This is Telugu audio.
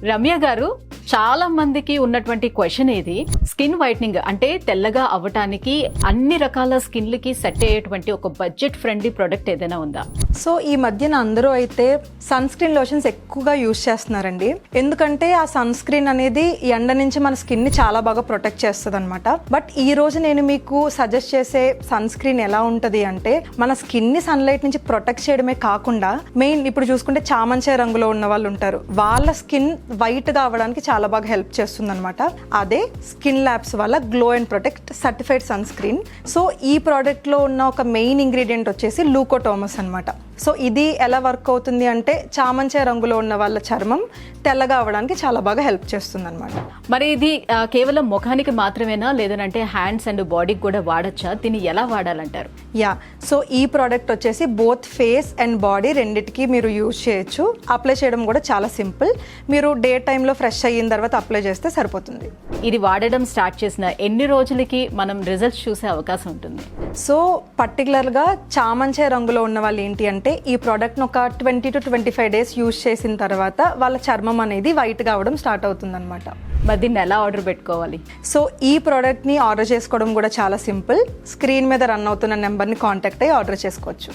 రమ్య గారు, చాలా మందికి ఉన్నటువంటి క్వశ్చన్ ఇది, స్కిన్ వైట్నింగ్ అంటే తెల్లగా అవ్వటానికి అన్ని రకాల స్కిన్లకి సెట్ అయ్యేటువంటి ఒక బడ్జెట్ ఫ్రెండ్లీ ప్రొడక్ట్ ఏదైనా ఉందా? సో ఈ మధ్యన అందరూ అయితే సన్ స్క్రీన్ లోషన్స్ ఎక్కువగా యూజ్ చేస్తున్నారండి. ఎందుకంటే ఆ సన్ స్క్రీన్ అనేది ఎండ నుంచి మన స్కిన్ ని చాలా బాగా ప్రొటెక్ట్ చేస్తుంది అనమాట. బట్ ఈ రోజు నేను మీకు సజెస్ట్ చేసే సన్ స్క్రీన్ ఎలా ఉంటది అంటే, మన స్కిన్ ని సన్లైట్ నుంచి ప్రొటెక్ట్ చేయడమే కాకుండా మెయిన్ ఇప్పుడు చూసుకుంటే చామంచే రంగులో ఉన్న వాళ్ళు ఉంటారు, వాళ్ళ స్కిన్ వైట్ గా అవ్వడానికి చాలా బాగా హెల్ప్ చేస్తుంది అనమాట. అదే స్కిన్ ల్యాబ్స్ వల్ల glow and protect certified sunscreen. So ఈ ప్రోడక్ట్ లో ఉన్న ఒక మెయిన్ ఇంగ్రీడియంట్ వచ్చేసి లూకోటోమస్ అనమాట. సో ఇది ఎలా వర్క్ అవుతుంది అంటే, చామంచే రంగులో ఉన్న వాళ్ళ చర్మం తెల్లగా అవ్వడానికి చాలా బాగా హెల్ప్ చేస్తుంది అనమాట. మరి ఇది కేవలం ముఖానికి మాత్రమేనా, లేదంటే హ్యాండ్స్ అండ్ బాడీకి కూడా వాడచ్చా? దీన్ని ఎలా వాడాలంటారు? యా, సో ఈ ప్రోడక్ట్ వచ్చేసి బోత్ ఫేస్ అండ్ బాడీ రెండిటికి మీరు యూజ్ చేయొచ్చు. అప్లై చేయడం కూడా చాలా సింపుల్. మీరు డే టైంలో ఫ్రెష్ అయిన తర్వాత అప్లై చేస్తే సరిపోతుంది. ఇది వాడడం స్టార్ట్ చేసిన ఎన్ని రోజులకి మనం రిజల్ట్స్ చూసే అవకాశం ఉంటుంది? సో పర్టికులర్గా చామంచే రంగులో ఉన్న వాళ్ళు ఏంటి అంటే, ఈ ప్రోడక్ట్ను ఒక 20 to 25 డేస్ యూజ్ చేసిన తర్వాత వాళ్ళ చర్మం అనేది వైట్గా అవ్వడం స్టార్ట్ అవుతుంది అనమాట. మరి దీన్ని ఎలా ఆర్డర్ పెట్టుకోవాలి? సో ఈ ప్రోడక్ట్ని ఆర్డర్ చేసుకోవడం కూడా చాలా సింపుల్. స్క్రీన్ మీద రన్ అవుతున్న నెంబర్ని కాంటాక్ట్ అయ్యి ఆర్డర్ చేసుకోవచ్చు.